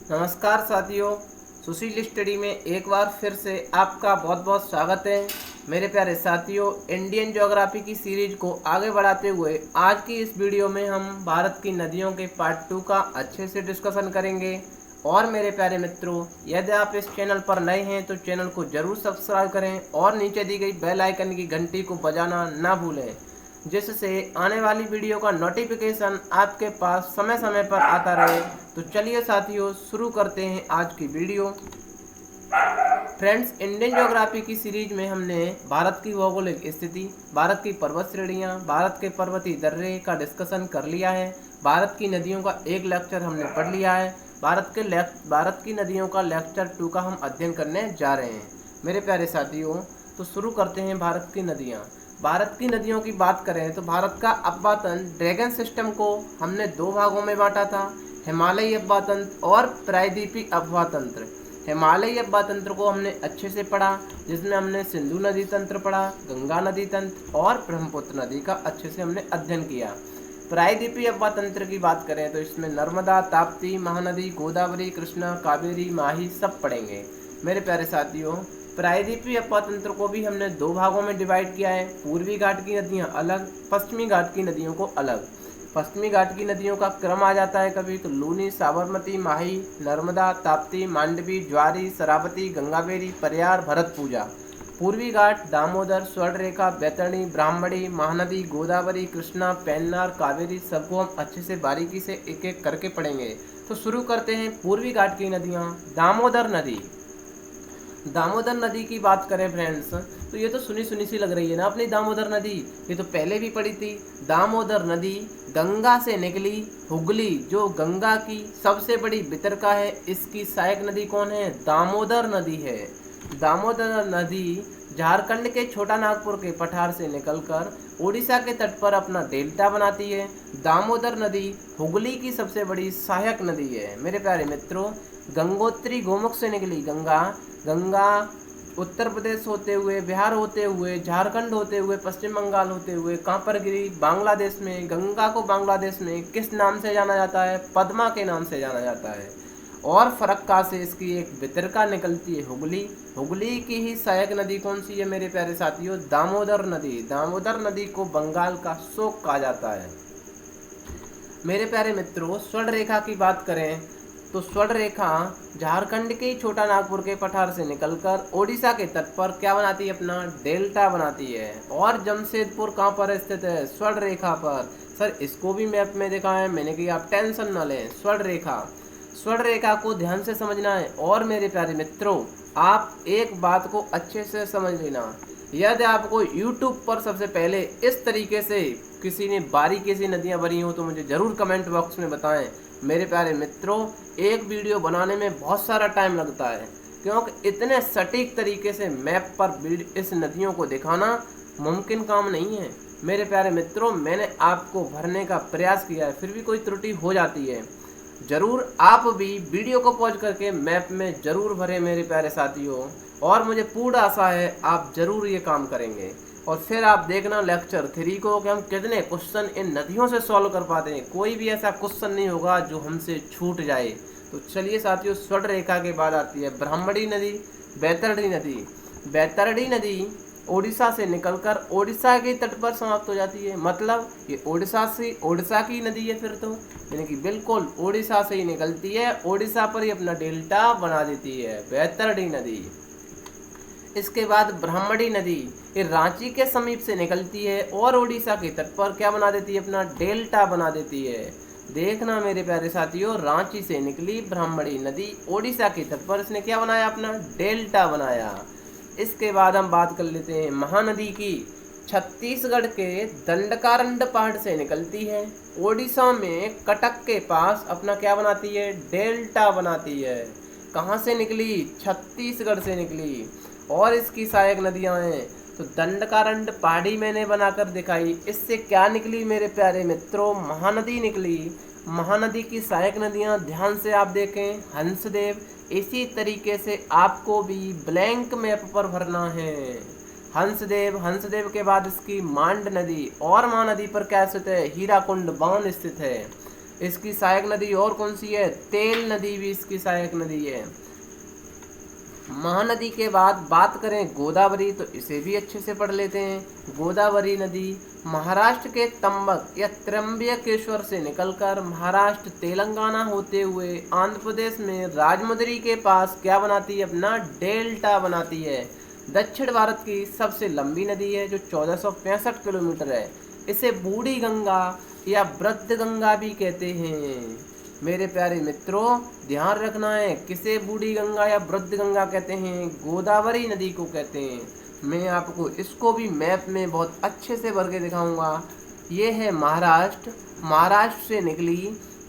नमस्कार साथियों, सुशील स्टडी में एक बार फिर से आपका बहुत बहुत स्वागत है। मेरे प्यारे साथियों, इंडियन ज्योग्राफी की सीरीज को आगे बढ़ाते हुए आज की इस वीडियो में हम भारत की नदियों के पार्ट 2 का अच्छे से डिस्कशन करेंगे। और मेरे प्यारे मित्रों, यदि आप इस चैनल पर नए हैं तो चैनल को जरूर सब्सक्राइब करें और नीचे दी गई बेल आइकन की घंटी को बजाना ना भूलें, जिससे आने वाली वीडियो का नोटिफिकेशन आपके पास समय समय पर आता रहे। तो चलिए साथियों, शुरू करते हैं आज की वीडियो। फ्रेंड्स, इंडियन ज्योग्राफी की सीरीज में हमने भारत की भौगोलिक स्थिति, भारत की पर्वत श्रेणियाँ, भारत के पर्वतीय दर्रे का डिस्कशन कर लिया है। भारत की नदियों का एक लेक्चर हमने पढ़ लिया है। भारत की नदियों का लेक्चर 2 का हम अध्ययन करने जा रहे हैं। मेरे प्यारे साथियों, तो शुरू करते हैं। भारत की नदियाँ, भारत की नदियों की बात करें तो भारत का अपवातन ड्रैगन सिस्टम को हमने दो भागों में बांटा था, हिमालयी अपवातंत्र और प्रायद्वीपीय अपवातंत्र। हिमालयी अपवातंत्र को हमने अच्छे से पढ़ा, जिसमें हमने सिंधु नदी तंत्र पढ़ा, गंगा नदी तंत्र और ब्रह्मपुत्र नदी का अच्छे से हमने अध्ययन किया। प्रायद्वीपीय अपवातंत्र की बात करें तो इसमें नर्मदा, ताप्ती, महानदी, गोदावरी, कृष्णा, कावेरी, माही सब पढ़ेंगे। मेरे प्यारे साथियों, प्रायद्वीपीय अपवातंत्र को भी हमने दो भागों में डिवाइड किया है, पूर्वी घाट की नदियाँ अलग, पश्चिमी घाट की नदियों को अलग। पश्चिमी घाट की नदियों का क्रम आ जाता है कभी तो लूनी, साबरमती, माही, नर्मदा, ताप्ती, मांडवी, ज्वारी, शरावती, गंगावेरी, प्रयार, भरतपूजा। पूर्वी घाट दामोदर, स्वर्णरेखा, बैतरणी, ब्राह्मणी, महानदी, गोदावरी, कृष्णा, पेन्नार, कावेरी सबको हम अच्छे से बारीकी से एक एक करके पढ़ेंगे। तो शुरू करते हैं। पूर्वी घाट की नदियाँ, दामोदर नदी। दामोदर नदी की बात करें फ्रेंड्स, तो ये तो सुनी सुनी सी लग रही है ना अपनी दामोदर नदी, ये तो पहले भी पढ़ी थी। दामोदर नदी गंगा से निकली हुगली, जो गंगा की सबसे बड़ी वितरका है, इसकी सहायक नदी कौन है? दामोदर नदी है। दामोदर नदी झारखंड के छोटा नागपुर के पठार से निकलकर उड़ीसा के तट पर अपना डेल्टा बनाती है। दामोदर नदी हुगली की सबसे बड़ी सहायक नदी है। मेरे प्यारे मित्रों, गंगोत्री गोमुख से निकली गंगा, गंगा उत्तर प्रदेश होते हुए, बिहार होते हुए, झारखंड होते हुए, पश्चिम बंगाल होते हुए कहाँ पर गिरी? बांग्लादेश में। गंगा को बांग्लादेश में किस नाम से जाना जाता है? पद्मा के नाम से जाना जाता है। और फरक्का से इसकी एक वितरका निकलती है हुगली। हुगली की ही सहायक नदी कौन सी है मेरे प्यारे साथियों? दामोदर नदी। दामोदर नदी को बंगाल का शोक कहा जाता है। मेरे प्यारे मित्रों, स्वर्ण रेखा की बात करें तो स्वर्ण रेखा झारखंड के छोटा नागपुर के पठार से निकलकर ओडिशा के तट पर क्या बनाती है? अपना डेल्टा बनाती है। और जमशेदपुर कहाँ पर स्थित है? स्वर्ण रेखा पर। सर, इसको भी मैप में देखा है मैंने कि आप टेंशन न लें। स्वर्ण रेखा, स्वर्ण रेखा को ध्यान से समझना है। और मेरे प्यारे मित्रों, आप एक बात को अच्छे से समझ लेना, यदि आपको YouTube पर सबसे पहले इस तरीके से किसी ने बारीकी से नदियाँ भरी हो तो मुझे ज़रूर कमेंट बॉक्स में बताएं। मेरे प्यारे मित्रों, एक वीडियो बनाने में बहुत सारा टाइम लगता है, क्योंकि इतने सटीक तरीके से मैप पर इस नदियों को दिखाना मुमकिन काम नहीं है। मेरे प्यारे मित्रों, मैंने आपको भरने का प्रयास किया है, फिर भी कोई त्रुटि हो जाती है। ज़रूर आप भी वीडियो को पॉज करके मैप में ज़रूर भरें मेरे प्यारे साथियों, और मुझे पूर्ण आशा है आप ज़रूर ये काम करेंगे। और फिर आप देखना लेक्चर 3 को कि हम कितने क्वेश्चन इन नदियों से सॉल्व कर पाते हैं। कोई भी ऐसा क्वेश्चन नहीं होगा जो हमसे छूट जाए। तो चलिए साथियों, स्वर्ण रेखा के बाद आती है ब्राह्मणी नदी, बैतरणी नदी। बैतरणी नदी ओडिशा से निकलकर ओडिशा के तट पर समाप्त हो जाती है। मतलब ये ओडिशा की नदी है फिर तो, यानी कि बिल्कुल ओडिशा से ही निकलती है, ओडिशा पर ही अपना डेल्टा बना देती है बैतरणी नदी। इसके बाद ब्राह्मणी नदी, ये रांची के समीप से निकलती है और ओडिशा के तट पर क्या बना देती है? अपना डेल्टा बना देती है। देखना मेरे प्यारे साथियों, रांची से निकली ब्राह्मणी नदी, ओडिशा के तट पर इसने क्या बनाया? अपना डेल्टा बनाया। इसके बाद हम बात कर लेते हैं महानदी की। छत्तीसगढ़ के दंडकारंड पहाड़ से निकलती है, ओडिशा में कटक के पास अपना क्या बनाती है? डेल्टा बनाती है। कहाँ से निकली? छत्तीसगढ़ से निकली। और इसकी सहायक नदियाँ हैं तो दंडकारंड पहाड़ी मैंने बनाकर दिखाई, इससे क्या निकली मेरे प्यारे मित्रों? महानदी निकली। महानदी की सहायक नदियाँ ध्यान से आप देखें, हंसदेव। इसी तरीके से आपको भी ब्लैंक मैप पर भरना है। हंसदेव, हंसदेव के बाद इसकी मांड नदी, और महानदी पर क्या स्थित है? हीराकुंड बांध स्थित है। इसकी सहायक नदी और कौन सी है? तेल नदी भी इसकी सहायक नदी है। महानदी के बाद बात करें गोदावरी, तो इसे भी अच्छे से पढ़ लेते हैं। गोदावरी नदी महाराष्ट्र के तंबक या त्र्यंबकेश्वर से निकलकर महाराष्ट्र तेलंगाना होते हुए आंध्र प्रदेश में राजमुंदरी के पास क्या बनाती है? अपना डेल्टा बनाती है। दक्षिण भारत की सबसे लंबी नदी है जो 1465 किलोमीटर है। इसे बूढ़ी गंगा या वृद्ध गंगा भी कहते हैं। मेरे प्यारे मित्रों, ध्यान रखना है, किसे बूढ़ी गंगा या वृद्ध गंगा कहते हैं? गोदावरी नदी को कहते हैं। मैं आपको इसको भी मैप में बहुत अच्छे से भर के दिखाऊंगा। ये है महाराष्ट्र। महाराष्ट्र से निकली,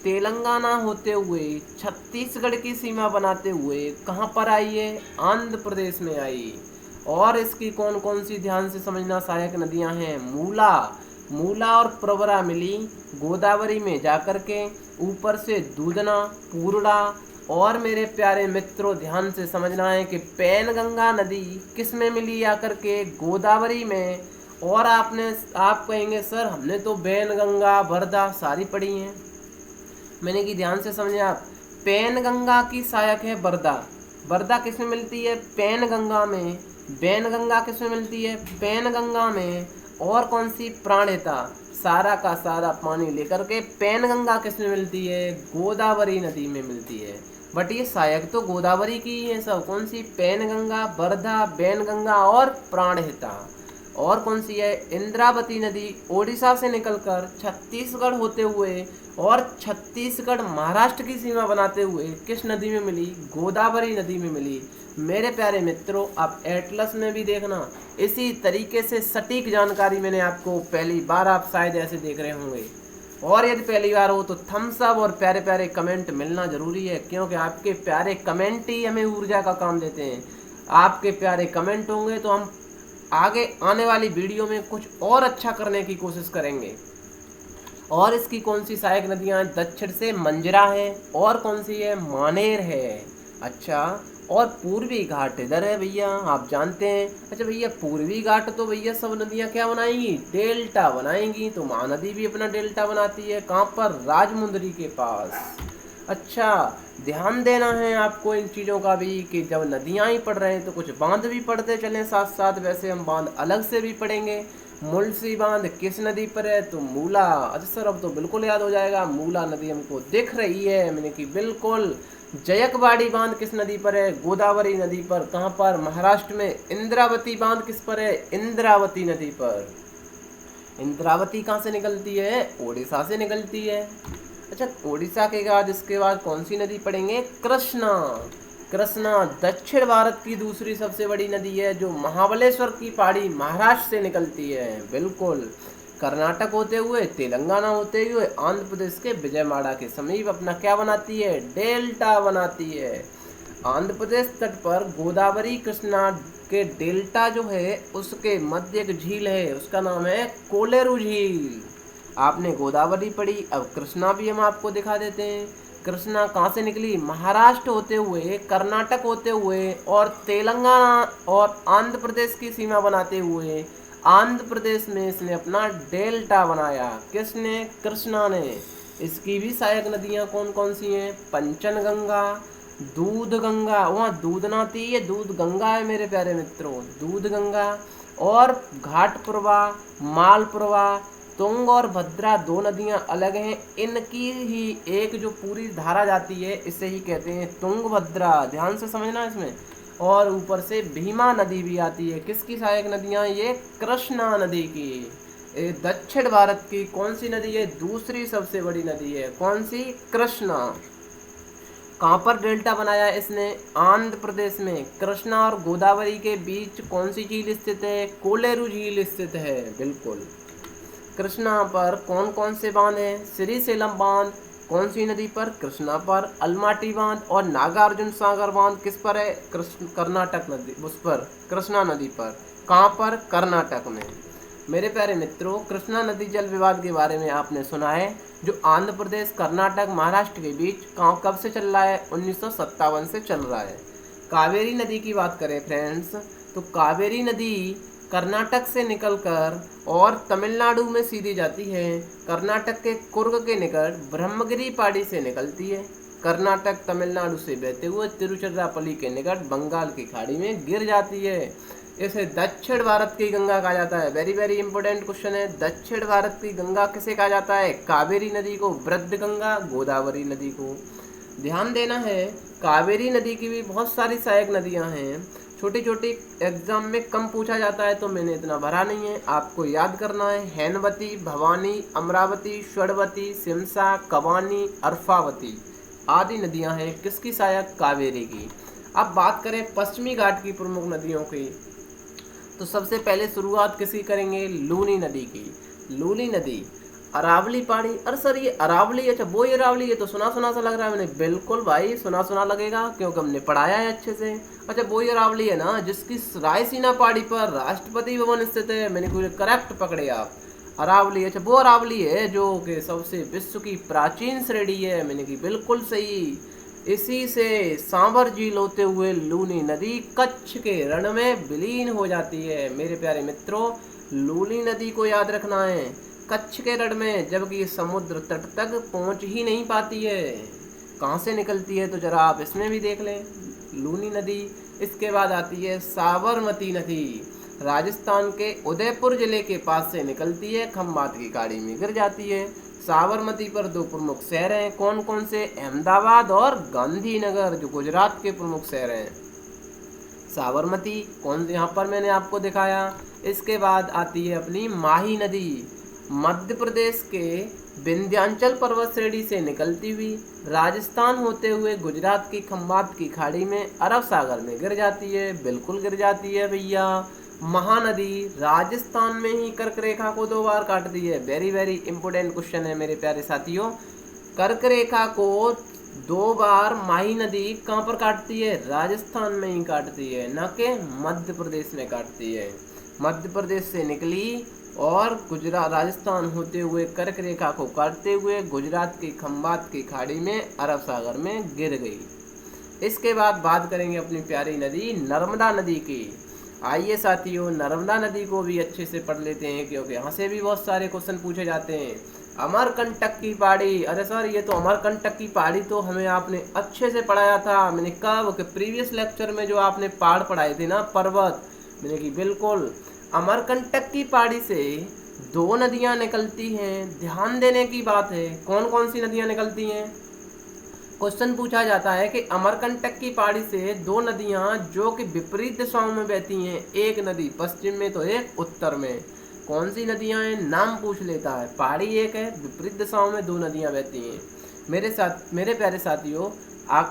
तेलंगाना होते हुए छत्तीसगढ़ की सीमा बनाते हुए कहाँ पर आई है? आंध्र प्रदेश में आई। और इसकी कौन कौन सी ध्यान से समझना सहायक नदियां हैं? मूला और प्रवरा मिली गोदावरी में जाकर के, ऊपर से दूधना, पूर्णा, और मेरे प्यारे मित्रों ध्यान से समझना है कि पैनगंगा नदी किस में मिली आकर के? गोदावरी में। और आप कहेंगे सर हमने तो बैनगंगा, वर्धा सारी पढ़ी हैं। मैंने कि ध्यान से समझे आप, पैनगंगा की सहायक है वर्धा। वर्धा किस में मिलती है? पैनगंगा में। बैनगंगा किस में मिलती है? पैनगंगा में। और कौन सी? प्राणहिता। सारा का सारा पानी लेकर के पैनगंगा किस में मिलती है? गोदावरी नदी में मिलती है। बट ये सहायक तो गोदावरी की ही है सब। कौन सी? पैनगंगा, वर्धा, बैनगंगा और प्राणहिता। और कौन सी है? इंद्रावती नदी ओडिशा से निकलकर छत्तीसगढ़ होते हुए और छत्तीसगढ़ महाराष्ट्र की सीमा बनाते हुए किस नदी में मिली? गोदावरी नदी में मिली। मेरे प्यारे मित्रों, आप एटलस में भी देखना, इसी तरीके से सटीक जानकारी मैंने आपको पहली बार, आप शायद ऐसे देख रहे होंगे। और यदि पहली बार हो तो थम्स अप और प्यारे प्यारे कमेंट मिलना जरूरी है, क्योंकि आपके प्यारे कमेंट ही हमें ऊर्जा का काम देते हैं। आपके प्यारे कमेंट होंगे तो हम आगे आने वाली वीडियो में कुछ और अच्छा करने की कोशिश करेंगे। और इसकी कौन सी सहायक नदियाँ? दक्षिण से मंजरा है, और कौन सी है? मानेर है। अच्छा, और पूर्वी घाट इधर है भैया, आप जानते हैं। अच्छा भैया, पूर्वी घाट तो भैया सब नदियाँ क्या बनाएंगी? डेल्टा बनाएंगी। तो महानदी भी अपना डेल्टा बनाती है। कहाँ पर? राजमुंदरी के पास। अच्छा, ध्यान देना है आपको इन चीज़ों का भी कि जब नदियाँ ही पढ़ रहे हैं तो कुछ बांध भी पढ़ते चलें साथ साथ। वैसे हम बांध अलग से भी पढ़ेंगे। मुलसी बांध किस नदी पर है? तो मूला। अच्छा सर, अब तो बिल्कुल याद हो जाएगा, मूला नदी हमको दिख रही है, मैंने कि बिल्कुल। जयकवाड़ी बांध किस नदी पर है? गोदावरी नदी पर। कहाँ पर? महाराष्ट्र में। इंद्रावती बांध किस पर है? इंद्रावती नदी पर। इंद्रावती कहाँ से निकलती है? ओडिशा से निकलती है। अच्छा, ओडिशा के बाद इसके बाद कौन सी नदी पढ़ेंगे? कृष्णा। कृष्णा दक्षिण भारत की दूसरी सबसे बड़ी नदी है, जो महाबलेश्वर की पहाड़ी महाराष्ट्र से निकलती है। बिल्कुल। कर्नाटक होते हुए, तेलंगाना होते हुए आंध्र प्रदेश के विजयवाड़ा के समीप अपना क्या बनाती है? डेल्टा बनाती है। आंध्र प्रदेश तट पर गोदावरी कृष्णा के डेल्टा जो है उसके मध्य एक झील है, उसका नाम है कोलेरू झील। आपने गोदावरी पढ़ी, अब कृष्णा भी हम आपको दिखा देते हैं। कृष्णा कहाँ से निकली? महाराष्ट्र होते हुए, कर्नाटक होते हुए और तेलंगाना और आंध्र प्रदेश की सीमा बनाते हुए आंध्र प्रदेश में इसने अपना डेल्टा बनाया। किसने? कृष्णा ने। इसकी भी सहायक नदियाँ कौन कौन सी हैं? पंचनगंगा, दूध गंगा, वहाँ दूध नहाती है, दूध गंगा है मेरे प्यारे मित्रों, दूध गंगा। और घाटप्रभा, मालप्रभा, तुंग और भद्रा दो नदियां अलग हैं, इनकी ही एक जो पूरी धारा जाती है इसे ही कहते हैं तुंगभद्रा। ध्यान से समझना इसमें। और ऊपर से भीमा नदी भी आती है। किसकी सहायक नदियां? ये कृष्णा नदी की। दक्षिण भारत की कौन सी नदी है? दूसरी सबसे बड़ी नदी है। कौन सी? कृष्णा। कहाँ पर डेल्टा बनाया इसने? आंध्र प्रदेश में। कृष्णा और गोदावरी के बीच कौन सी झील स्थित है? कोलेरू झील स्थित है। बिल्कुल। कृष्णा पर कौन कौन से बांध हैं? श्रीशैलम बांध कौन सी नदी पर? कृष्णा पर। अलमाटी बांध और नागार्जुन सागर बांध किस पर है? कर्नाटक नदी, उस पर, कृष्णा नदी पर। कहाँ पर? कर्नाटक में। मेरे प्यारे मित्रों, कृष्णा नदी जल विवाद के बारे में आपने सुना है, जो आंध्र प्रदेश, कर्नाटक, महाराष्ट्र के बीच कब से चल रहा है? 1957 से चल रहा है। कावेरी नदी की बात करें फ्रेंड्स, तो कावेरी नदी कर्नाटक से निकलकर और तमिलनाडु में सीधी जाती है। कर्नाटक के कुर्ग के निकट ब्रह्मगिरी पहाड़ी से निकलती है। कर्नाटक तमिलनाडु से बहते हुए तिरुचिरापल्ली के निकट बंगाल की खाड़ी में गिर जाती है। इसे दक्षिण भारत की गंगा कहा जाता है। वेरी वेरी इंपॉर्टेंट क्वेश्चन है। दक्षिण भारत की गंगा किसे कहा जाता है? कावेरी नदी को, वृद्ध गंगा, गोदावरी नदी को। ध्यान देना है, कावेरी नदी की भी बहुत सारी सहायक नदियां हैं। छोटी छोटी एग्जाम में कम पूछा जाता है तो मैंने इतना भरा नहीं है। आपको याद करना है हैनवती, भवानी, अमरावती, षडवती, सिमसा, कवानी, अरफावती आदि नदियां हैं किसकी सहायक? कावेरी की। अब बात करें पश्चिमी घाट की प्रमुख नदियों की, तो सबसे पहले शुरुआत किसकी करेंगे? लूनी नदी की। लूनी नदी अरावली पहाड़ी। अरे सर ये अरावली, अच्छा वो अरावली, ये तो सुना सुना सा लग रहा है। मैंने बिल्कुल भाई सुना सुना लगेगा क्योंकि हमने पढ़ाया है अच्छे से। अच्छा वो अरावली है ना जिसकी रायसीना पहाड़ी पर राष्ट्रपति भवन स्थित है। मैंने कोई करेक्ट पकड़े आप, अरावली। अच्छा वो अरावली है जो कि सबसे विश्व की प्राचीन श्रेणी है। मैंने की बिल्कुल सही। इसी से सांभर झील होते हुए लूनी नदी कच्छ के रण में विलीन हो जाती है। मेरे प्यारे मित्रों, लूनी नदी को याद रखना है कच्छ के रण में, जबकि ये समुद्र तट तक पहुंच ही नहीं पाती है। कहाँ से निकलती है तो जरा आप इसमें भी देख लें, लूनी नदी। इसके बाद आती है साबरमती नदी। राजस्थान के उदयपुर जिले के पास से निकलती है, खंभात की खाड़ी में गिर जाती है। साबरमती पर दो प्रमुख शहर हैं, कौन कौन से? अहमदाबाद और गांधीनगर, जो गुजरात के प्रमुख शहर हैं। साबरमती कौन, यहाँ पर मैंने आपको दिखाया। इसके बाद आती है अपनी माही नदी। मध्य प्रदेश के विंध्याचल पर्वत श्रेणी से निकलती हुई राजस्थान होते हुए गुजरात की खंभात की खाड़ी में अरब सागर में गिर जाती है। बिल्कुल गिर जाती है भैया। महानदी राजस्थान में ही कर्क रेखा को 2 बार काटती है। वेरी वेरी इंपोर्टेंट क्वेश्चन है मेरे प्यारे साथियों। कर्क रेखा को 2 बार माही नदी कहाँ पर काटती है? राजस्थान में ही काटती है, न कि मध्य प्रदेश में काटती है। मध्य प्रदेश से निकली और गुजरात राजस्थान होते हुए कर्क रेखा को काटते हुए गुजरात की खंभात की खाड़ी में अरब सागर में गिर गई। इसके बाद बात करेंगे अपनी प्यारी नदी नर्मदा नदी की। आइए साथियों, नर्मदा नदी को भी अच्छे से पढ़ लेते हैं क्योंकि यहाँ से भी बहुत सारे क्वेश्चन पूछे जाते हैं। अमरकंटक की पहाड़ी, अरे सर ये तो अमरकंटक की पहाड़ी तो हमें आपने अच्छे से पढ़ाया था। मैंने कब कि प्रीवियस लेक्चर में जो आपने पहाड़ पढ़ाए थे ना, पर्वत, मैंने की बिल्कुल। अमरकंटक की पहाड़ी से 2 नदियां निकलती हैं। ध्यान देने की बात है, कौन कौन सी नदियां निकलती हैं? क्वेश्चन पूछा जाता है कि अमरकंटक की पहाड़ी से 2 नदियां जो कि विपरीत दिशाओं में बहती हैं, एक नदी पश्चिम में तो एक उत्तर में। कौन सी नदियां हैं? नाम पूछ लेता है। पहाड़ी एक है, विपरीत दिशाओं में 2 नदियां बहती हैं। मेरे प्यारे साथियों,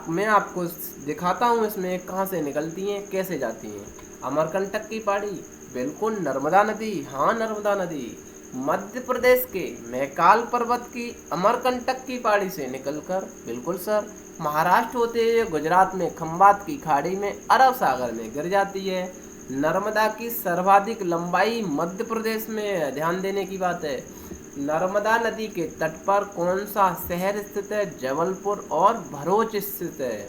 मैं आपको दिखाता हूँ इसमें कहाँ से निकलती हैं, कैसे जाती हैं। अमरकंटक की पहाड़ी, बिल्कुल नर्मदा नदी, हाँ नर्मदा नदी मध्य प्रदेश के मैकाल पर्वत की अमरकंटक की पहाड़ी से निकलकर, बिल्कुल सर, महाराष्ट्र होते हुए गुजरात में खंभात की खाड़ी में अरब सागर में गिर जाती है। नर्मदा की सर्वाधिक लंबाई मध्य प्रदेश में है। ध्यान देने की बात है। नर्मदा नदी के तट पर कौन सा शहर स्थित है? जबलपुर और भरूच स्थित है।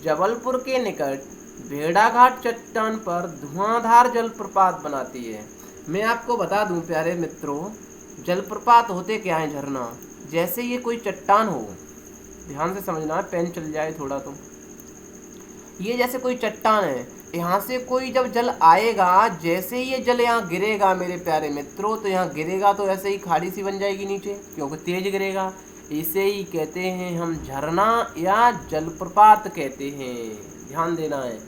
जबलपुर के निकट भेड़ाघाट चट्टान पर धुआंधार जलप्रपात बनाती है। मैं आपको बता दूं प्यारे मित्रों, जलप्रपात होते क्या है? झरना। जैसे ये कोई चट्टान हो, ध्यान से समझना, पेन चल जाए थोड़ा तो, ये जैसे कोई चट्टान है, यहाँ से कोई जब जल आएगा, जैसे ही ये जल यहाँ गिरेगा मेरे प्यारे मित्रों, तो यहाँ गिरेगा तो ऐसे ही खाड़ी सी बन जाएगी नीचे, क्योंकि तेज गिरेगा। इसे ही कहते हैं हम झरना या जलप्रपात कहते हैं। ध्यान देना है।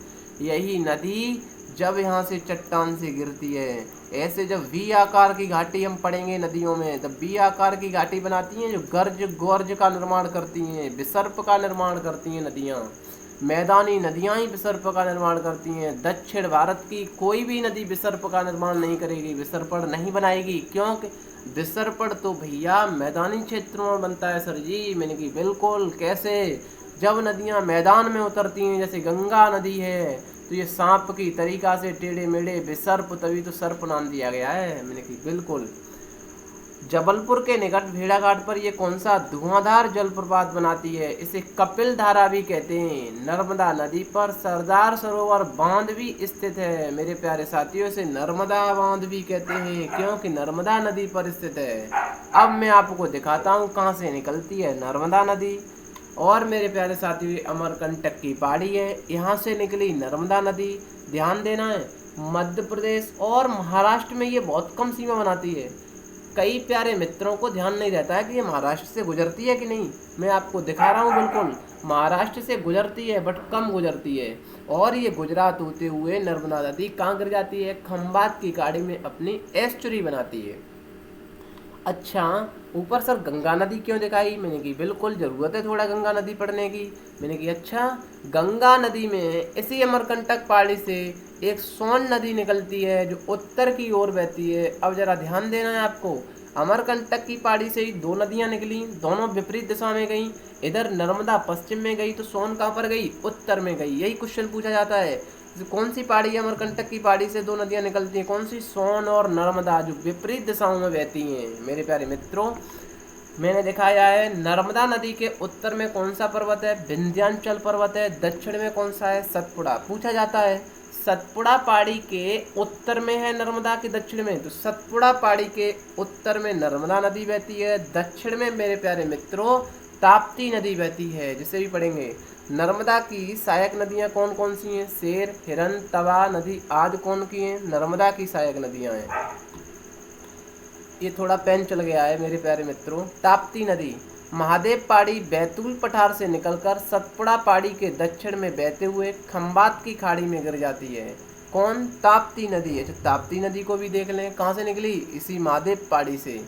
यही नदी जब यहाँ से चट्टान से गिरती है, ऐसे जब वी आकार की घाटी हम पढ़ेंगे नदियों में, तब वी आकार की घाटी बनाती हैं जो गर्ज गोर्ज का निर्माण करती हैं, विसर्प का निर्माण करती हैं नदियाँ। मैदानी नदियाँ ही विसर्प का निर्माण करती हैं। दक्षिण भारत की कोई भी नदी विसर्प का निर्माण नहीं करेगी, विसर्पण नहीं बनाएगी, क्योंकि विसर्पण तो भैया मैदानी क्षेत्रों में बनता है सर जी। मैंने की बिल्कुल, कैसे? जब नदियाँ मैदान में उतरती हैं, जैसे गंगा नदी है, तो ये सांप की तरीका से टेढ़े मेढ़े विसर्प, तभी तो सर्प नाम दिया गया है। मैंने की बिल्कुल। जबलपुर के निकट भेड़ाघाट पर ये कौन सा धुआंधार जलप्रपात बनाती है? इसे कपिल धारा भी कहते हैं। नर्मदा नदी पर सरदार सरोवर बांध भी स्थित है। मेरे प्यारे साथियों, इसे नर्मदा बांध भी कहते हैं क्योंकि नर्मदा नदी पर स्थित है। अब मैं आपको दिखाता हूँ कहाँ से निकलती है नर्मदा नदी। और मेरे प्यारे साथियों, अमरकंटक की पहाड़ी है, यहाँ से निकली नर्मदा नदी। ध्यान देना है, मध्य प्रदेश और महाराष्ट्र में ये बहुत कम सीमा बनाती है। कई प्यारे मित्रों को ध्यान नहीं रहता है कि ये महाराष्ट्र से गुजरती है कि नहीं। मैं आपको दिखा रहा हूँ, बिल्कुल महाराष्ट्र से गुजरती है बट कम गुजरती है। और ये गुजरात होते हुए नर्मदा नदी कहाँ गिर जाती है? खंबात की खाड़ी में अपनी एस्चुरी बनाती है। अच्छा, ऊपर सर गंगा नदी क्यों दिखाई? मैंने की बिल्कुल ज़रूरत है थोड़ा गंगा नदी पढ़ने की। मैंने की अच्छा, गंगा नदी में इसी अमरकंटक पहाड़ी से एक सोन नदी निकलती है जो उत्तर की ओर बहती है। अब जरा ध्यान देना है आपको, अमरकंटक की पहाड़ी से ही दो नदियां निकली, दोनों विपरीत दिशा में गई। इधर नर्मदा पश्चिम में गई तो सोन कहाँ पर गई? उत्तर में गई। यही क्वेश्चन पूछा जाता है, कौन सी पहाड़ी है अमरकंटक की पहाड़ी से दो नदियां निकलती हैं? कौन सी? सोन और नर्मदा, जो विपरीत दिशाओं में बहती हैं। मेरे प्यारे मित्रों, मैंने दिखाया है नर्मदा नदी के उत्तर में कौन सा पर्वत है? विंध्याचल पर्वत है। दक्षिण में कौन सा है? सतपुड़ा। पूछा जाता है सतपुड़ा पहाड़ी के उत्तर में है नर्मदा के दक्षिण में? तो सतपुड़ा पहाड़ी के उत्तर में नर्मदा नदी बहती है, दक्षिण में मेरे प्यारे मित्रों ताप्ती नदी बहती है, जिसे भी पढ़ेंगे। नर्मदा की सहायक नदियां कौन कौन सी हैं? शेर, हिरन, तवा नदी आदि कौन की हैं? नर्मदा की सहायक नदियां हैं। ये थोड़ा पेन चल गया है मेरे प्यारे मित्रों। ताप्ती नदी महादेव पहाड़ी बैतूल पठार से निकलकर सतपुड़ा पहाड़ी के दक्षिण में बहते हुए खंबात की खाड़ी में गिर जाती है। कौन? ताप्ती नदी है। तो ताप्ती नदी को भी देख लें, कहाँ से निकली? इसी महादेव पहाड़ी से।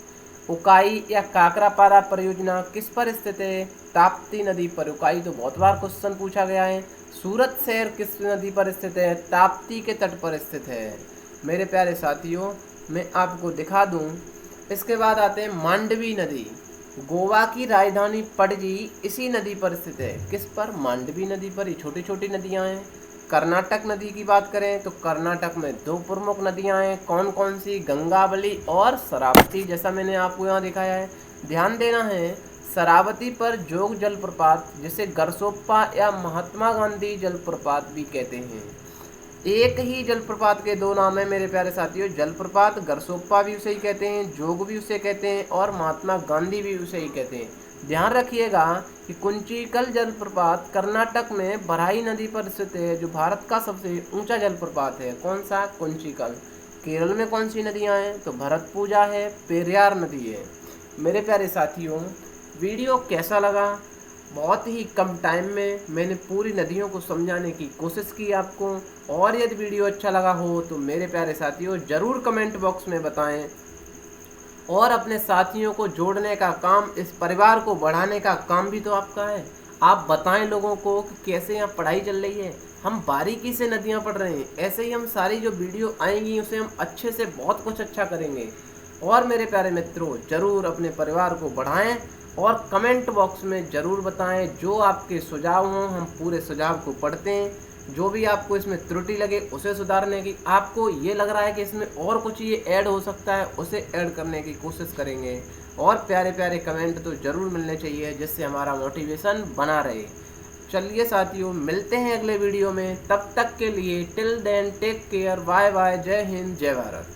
उकाई या काकरापारा परियोजना किस पर स्थित है? ताप्ती नदी पर। उकाई तो बहुत बार क्वेश्चन पूछा गया है। सूरत शहर किस नदी पर स्थित है? ताप्ती के तट पर स्थित है। मेरे प्यारे साथियों, मैं आपको दिखा दूं, इसके बाद आते हैं मांडवी नदी। गोवा की राजधानी पणजी इसी नदी पर स्थित है। किस पर? मांडवी नदी पर। ये छोटी छोटी नदियां हैं। कर्नाटक नदी की बात करें तो कर्नाटक में दो प्रमुख नदियां हैं। कौन कौन सी? गंगावली और शरावती, जैसा मैंने आपको यहाँ दिखाया है। ध्यान देना है, शरावती पर जोग जलप्रपात, जिसे गरसोप्पा या महात्मा गांधी जलप्रपात भी कहते हैं। एक ही जलप्रपात के दो नाम है मेरे प्यारे साथियों। जलप्रपात गरसोप्पा भी उसे ही कहते हैं, जोग भी उसे कहते हैं और महात्मा गांधी भी उसे ही कहते हैं। ध्यान रखिएगा कि कुंचिकल जलप्रपात कर्नाटक में बराही नदी पर स्थित है, जो भारत का सबसे ऊंचा जलप्रपात है। कौन सा? कुंचिकल। केरल में कौन सी नदियां हैं? तो भरतपुजा है, पेरियार नदी है। मेरे प्यारे साथियों, वीडियो कैसा लगा? बहुत ही कम टाइम में मैंने पूरी नदियों को समझाने की कोशिश की आपको। और यदि वीडियो अच्छा लगा हो तो मेरे प्यारे साथियों ज़रूर कमेंट बॉक्स में बताएं। और अपने साथियों को जोड़ने का काम, इस परिवार को बढ़ाने का काम भी तो आपका है। आप बताएं लोगों को कि कैसे यहाँ पढ़ाई चल रही है। हम बारीकी से नदियाँ पढ़ रहे हैं, ऐसे ही हम सारी जो वीडियो आएंगी उसे हम अच्छे से बहुत कुछ अच्छा करेंगे। और मेरे प्यारे मित्रों, ज़रूर अपने परिवार को बढ़ाएं और कमेंट बॉक्स में ज़रूर बताएं जो आपके सुझाव हों। हम पूरे सुझाव को पढ़ते हैं। जो भी आपको इसमें त्रुटि लगे उसे सुधारने की, आपको ये लग रहा है कि इसमें और कुछ ये ऐड हो सकता है, उसे ऐड करने की कोशिश करेंगे। और प्यारे प्यारे कमेंट तो ज़रूर मिलने चाहिए, जिससे हमारा मोटिवेशन बना रहे। चलिए साथियों, मिलते हैं अगले वीडियो में। तब तक के लिए till then take care, bye bye, जय हिंद, जय भारत।